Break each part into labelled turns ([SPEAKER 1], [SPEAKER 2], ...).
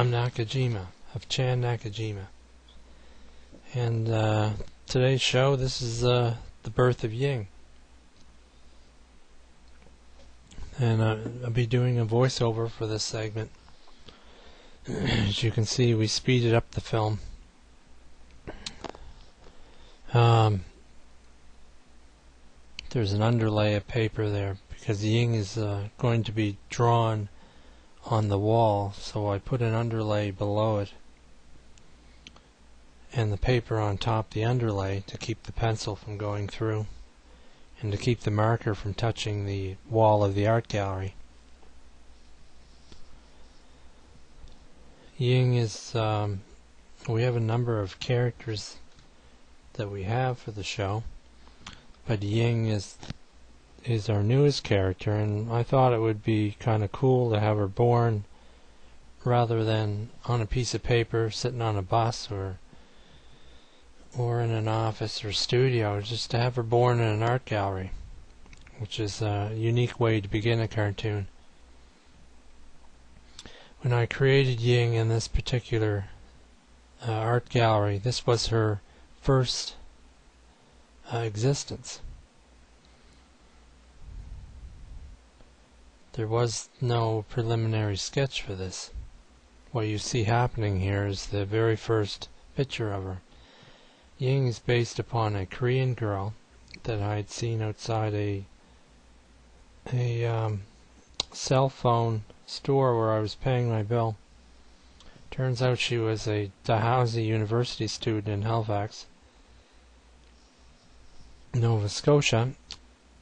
[SPEAKER 1] from Nakajima, of Chan Nakajima. And today's show, this is the birth of Ying. And I'll be doing a voiceover for this segment. As you can see, we speeded up the film. There's an underlay of paper there because Ying is going to be drawn on the wall, so I put an underlay below it and the paper on top the underlay to keep the pencil from going through and to keep the marker from touching the wall of the art gallery. Ying is, we have a number of characters that we have for the show, but Ying is our newest character, and I thought it would be kind of cool to have her born rather than on a piece of paper sitting on a bus or in an office or studio, just to have her born in an art gallery, which is a unique way to begin a cartoon. When I created Ying in this particular art gallery, this was her first existence. There was no preliminary sketch for this. What you see happening here is the very first picture of her. Ying is based upon a Korean girl that I had seen outside a cell phone store where I was paying my bill. Turns out she was a Dalhousie University student in Halifax, Nova Scotia,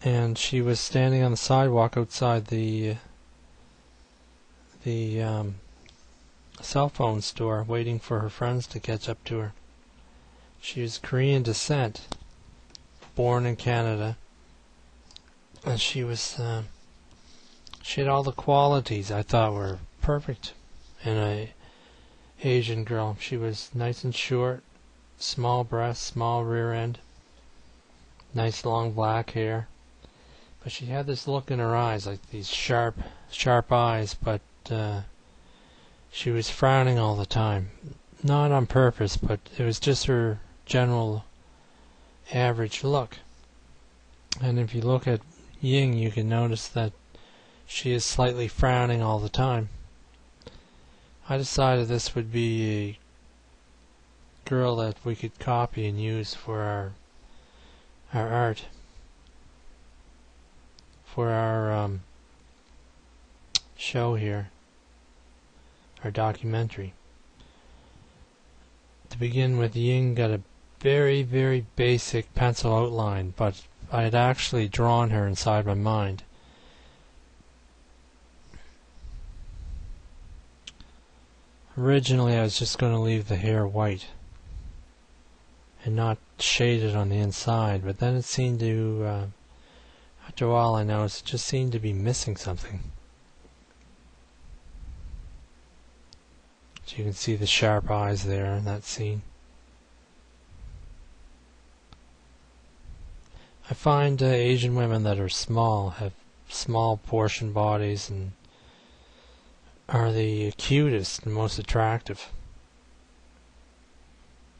[SPEAKER 1] and she was standing on the sidewalk outside the cell phone store waiting for her friends to catch up to her. She was Korean descent, born in Canada, and she had all the qualities I thought were perfect in a Asian girl. She was nice and short, small breasts, small rear end, nice long black hair, but she had this look in her eyes, like these sharp eyes, but she was frowning all the time. Not on purpose, but it was just her general average look. And if you look at Ying, you can notice that she is slightly frowning all the time. I decided this would be a girl that we could copy and use for our art, for our show here, our documentary. To begin with, Ying got a very, very basic pencil outline, but I had actually drawn her inside my mind. Originally I was just going to leave the hair white and not shade it on the inside, but then it seemed to, after a while I noticed it just seemed to be missing something. So you can see the sharp eyes there in that scene. I find Asian women that are small, have small portion bodies, and are the cutest and most attractive.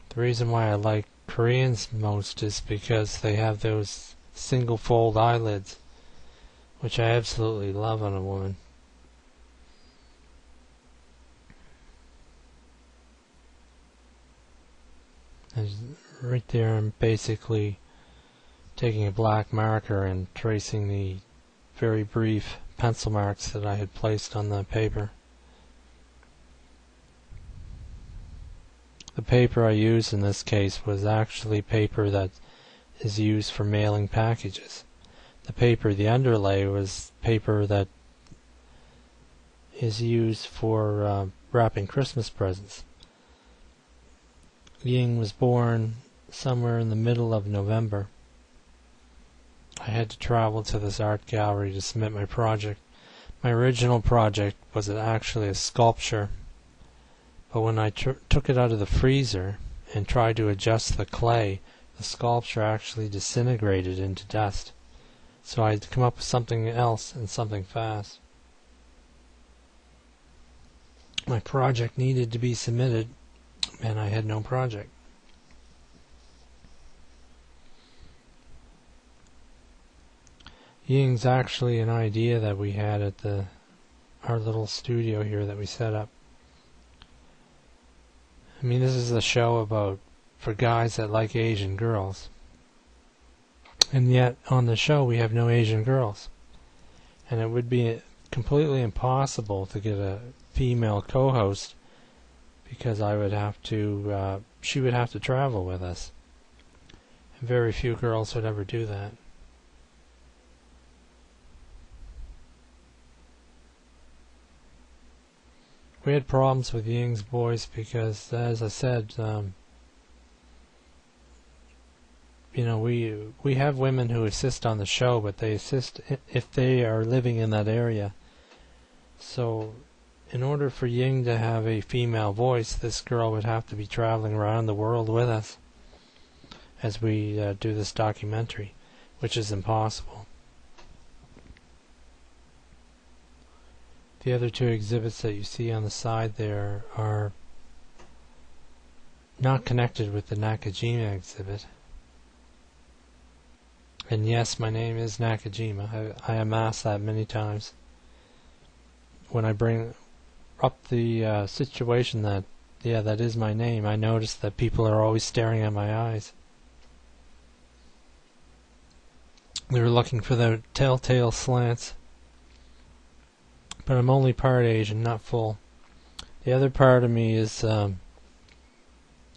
[SPEAKER 1] The reason why I like Koreans most is because they have those single fold eyelids, which I absolutely love on a woman. Right there I'm basically taking a black marker and tracing the very brief pencil marks that I had placed on the paper. The paper I used in this case was actually paper that is used for mailing packages. The underlay was paper that is used for wrapping Christmas presents. Ying was born somewhere in the middle of November. I had to travel to this art gallery to submit my project. My original project was actually a sculpture, but when I took it out of the freezer and tried to adjust the clay, the sculpture actually disintegrated into dust. So I had to come up with something else and something fast. my project needed to be submitted, and I had no project. Ying's actually an idea that we had at our little studio here that we set up. I mean, this is a show for guys that like Asian girls. And yet, on the show, we have no Asian girls. And it would be completely impossible to get a female co-host because she would have to travel with us. And very few girls would ever do that. We had problems with Ying's voice because, as I said, we have women who assist on the show, but they assist if they are living in that area. So, in order for Ying to have a female voice, this girl would have to be traveling around the world with us as we do this documentary, which is impossible. The other two exhibits that you see on the side there are not connected with the Nakajima exhibit. And yes, my name is Nakajima. I am asked that many times. When I bring up the situation that is my name, I notice that people are always staring at my eyes. They were looking for the telltale slants. But I'm only part Asian, not full. The other part of me is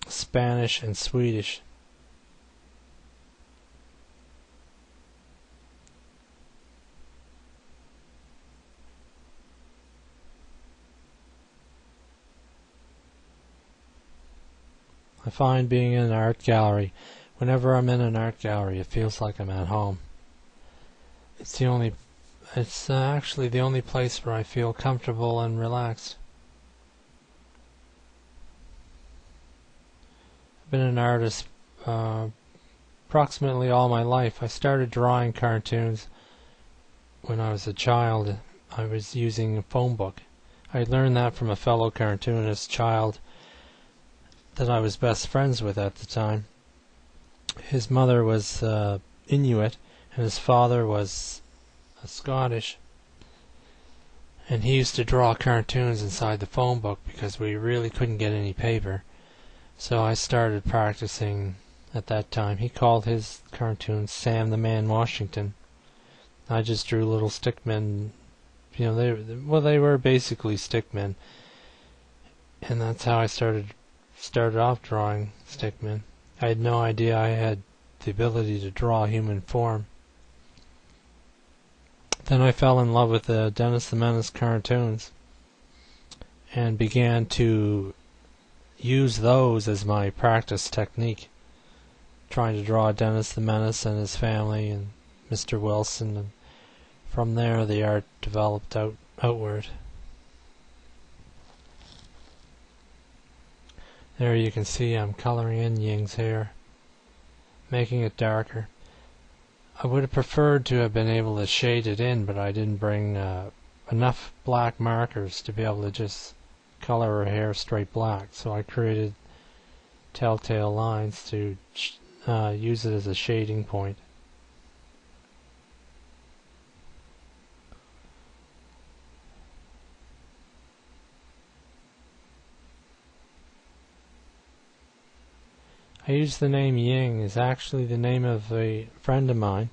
[SPEAKER 1] Spanish and Swedish. I find being in an art gallery, whenever I'm in an art gallery, it feels like I'm at home. It's actually the only place where I feel comfortable and relaxed. I've been an artist approximately all my life. I started drawing cartoons when I was a child. I was using a phone book. I learned that from a fellow cartoonist child that I was best friends with at the time. His mother was Inuit and his father was Scottish, and he used to draw cartoons inside the phone book because we really couldn't get any paper. So I started practicing at that time. He called his cartoons Sam the Man Washington. I just drew little stickmen. They were basically stickmen, and that's how I started off drawing stickmen. I had no idea I had the ability to draw human form. Then I fell in love with the Dennis the Menace cartoons and began to use those as my practice technique, trying to draw Dennis the Menace and his family and Mr. Wilson, and from there the art developed outward. There you can see I'm coloring in Ying's hair, making it darker. I would have preferred to have been able to shade it in, but I didn't bring enough black markers to be able to just color her hair straight black, so I created telltale lines to use it as a shading point. I use the name Ying is actually the name of a friend of mine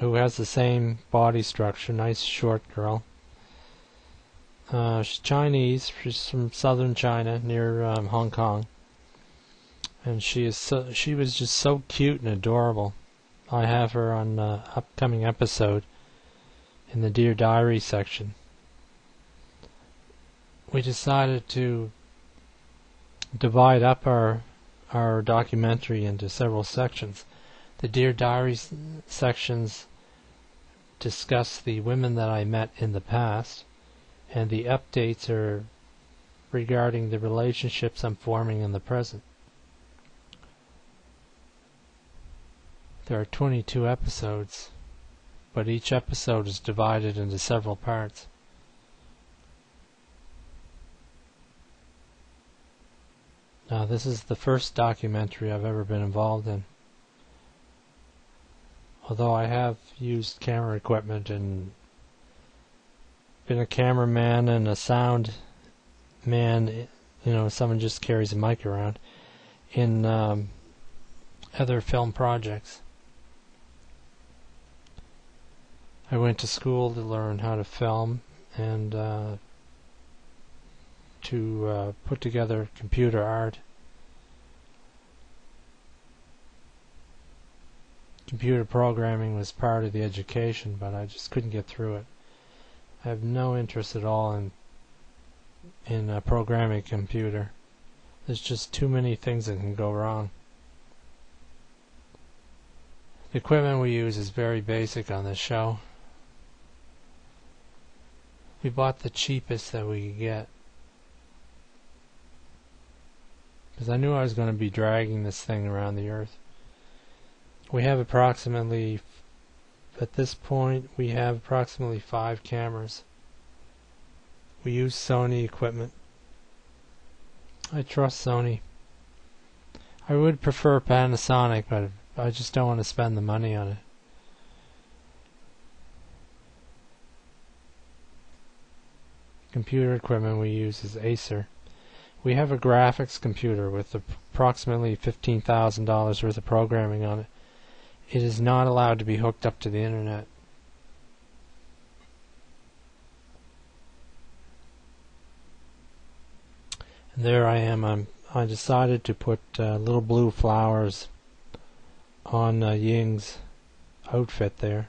[SPEAKER 1] who has the same body structure, nice short girl. She's Chinese, she's from southern China near Hong Kong. And she was just so cute and adorable. I have her on an upcoming episode in the Dear Diary section. We decided to divide up our documentary into several sections. The Dear Diary sections discuss the women that I met in the past, and the updates are regarding the relationships I'm forming in the present. There are 22 episodes, but each episode is divided into several parts. Now, this is the first documentary I've ever been involved in. Although I have used camera equipment and been a cameraman and a sound man, someone just carries a mic around, in other film projects. I went to school to learn how to film and to put together computer art. Computer programming was part of the education, but I just couldn't get through it. I have no interest at all in programming a computer. There's just too many things that can go wrong. The equipment we use is very basic on this show. We bought the cheapest that we could get, because I knew I was going to be dragging this thing around the earth. We have approximately, at this point, we have approximately 5 cameras. We use Sony equipment. I trust Sony. I would prefer Panasonic, but I just don't want to spend the money on it. Computer equipment we use is Acer. We have a graphics computer with approximately $15,000 worth of programming on it. It is not allowed to be hooked up to the internet. And there I am. I decided to put little blue flowers on Ying's outfit there.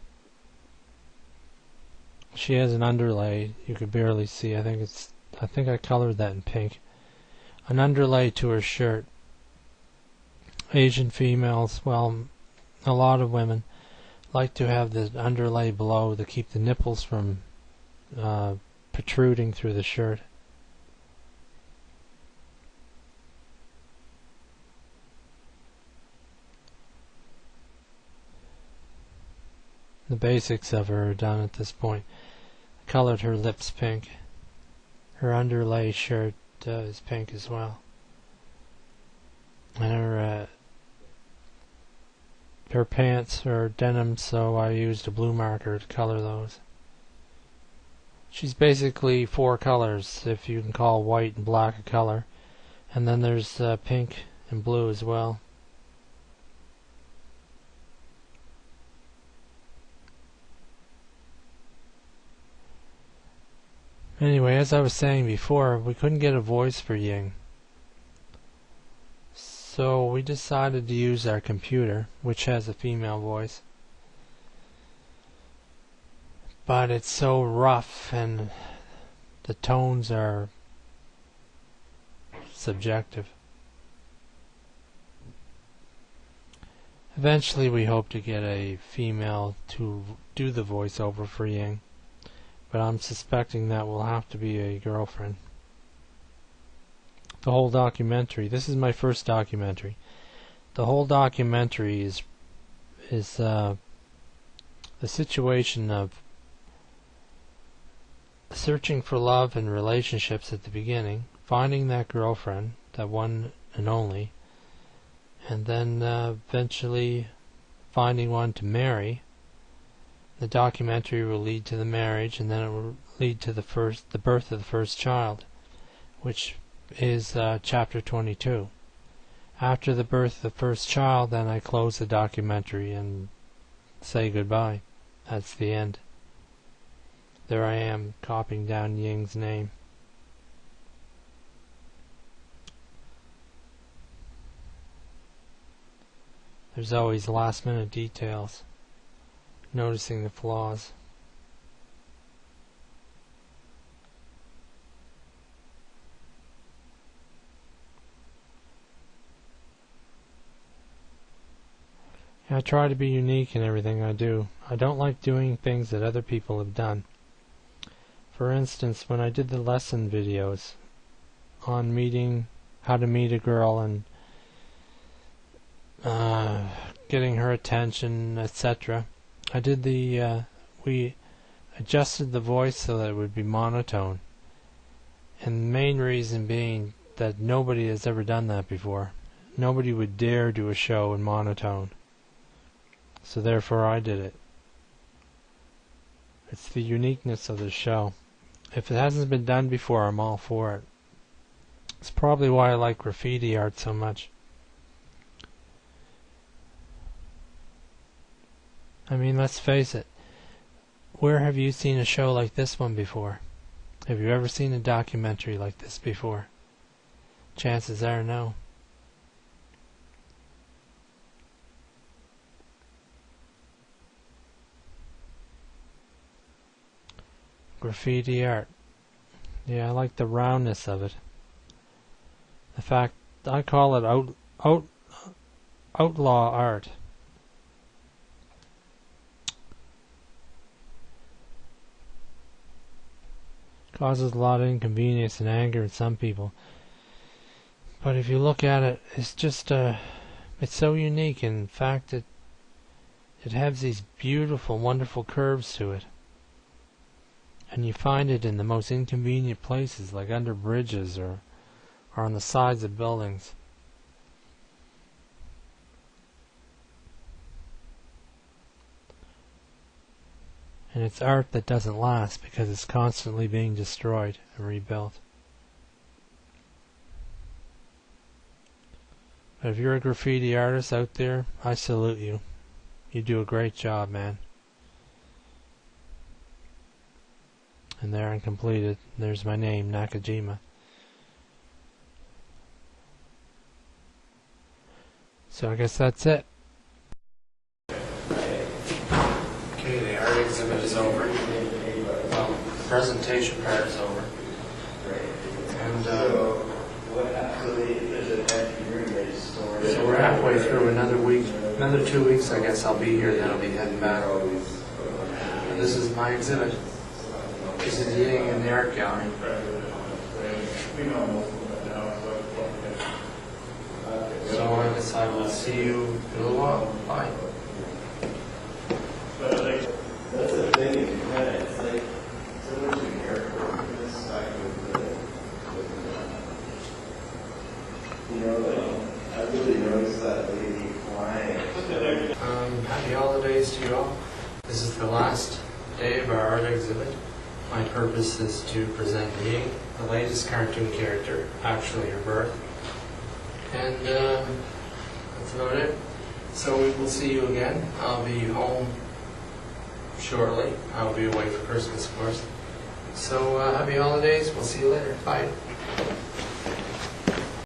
[SPEAKER 1] She has an underlay you could barely see. I think I colored that in pink. An underlay to her shirt. Asian females, well, a lot of women like to have the underlay below to keep the nipples from protruding through the shirt. The basics of her are done at this point. I colored her lips pink. Her underlay shirt is pink as well. And her pants are denim, so I used a blue marker to color those. She's basically 4 colors, if you can call white and black a color. And then there's pink and blue as well. Anyway, as I was saying before, we couldn't get a voice for Ying. So we decided to use our computer, which has a female voice. But it's so rough and the tones are subjective. Eventually we hope to get a female to do the voiceover for Ying. But I'm suspecting that will have to be a girlfriend. The whole documentary, this is my first documentary. The whole documentary is the situation of searching for love and relationships at the beginning, finding that girlfriend, that one and only, and then eventually finding one to marry. The documentary will lead to the marriage, and then it will lead to the birth of the first child, which is chapter 22. After the birth of the first child, then I close the documentary and say goodbye. That's the end. There I am, copying down Ying's name. There's always last-minute details. Noticing the flaws. I try to be unique in everything I do. I don't like doing things that other people have done. For instance, when I did the lesson videos on how to meet a girl and getting her attention, etc., we adjusted the voice so that it would be monotone. And the main reason being that nobody has ever done that before. Nobody would dare do a show in monotone. So therefore I did it. It's the uniqueness of the show. If it hasn't been done before, I'm all for it. It's probably why I like graffiti art so much. I mean, let's face it. Where have you seen a show like this one before? Have you ever seen a documentary like this before? Chances are no. Graffiti art. Yeah, I like the roundness of it. In fact, I call it outlaw art. Causes a lot of inconvenience and anger in some people. But if you look at it, it's just it's so unique. In fact, it has these beautiful, wonderful curves to it. And you find it in the most inconvenient places, like under bridges or on the sides of buildings. And it's art that doesn't last because it's constantly being destroyed and rebuilt. But if you're a graffiti artist out there, I salute you. You do a great job, man. And there and completed. There's my name, Nakajima. So I guess that's it. Okay, the art exhibit is over. Well, the presentation part is over. And so we're halfway through. Another week, another 2 weeks, I guess I'll be here. Then I'll be heading back. And this is my exhibit. This is Ying in the art gallery. So I guess I will see you in a little while. Bye.
[SPEAKER 2] That's the thing, it's like so much in here. You know, like, I really noticed that lady flying.
[SPEAKER 1] Happy holidays to you all. This is the last day of our art exhibit. My purpose is to present Ying, the latest cartoon character, actually her birth. And that's about it. So we will see you again. I'll be home shortly. I'll be away for Christmas, of course. So happy holidays. We'll see you later. Bye.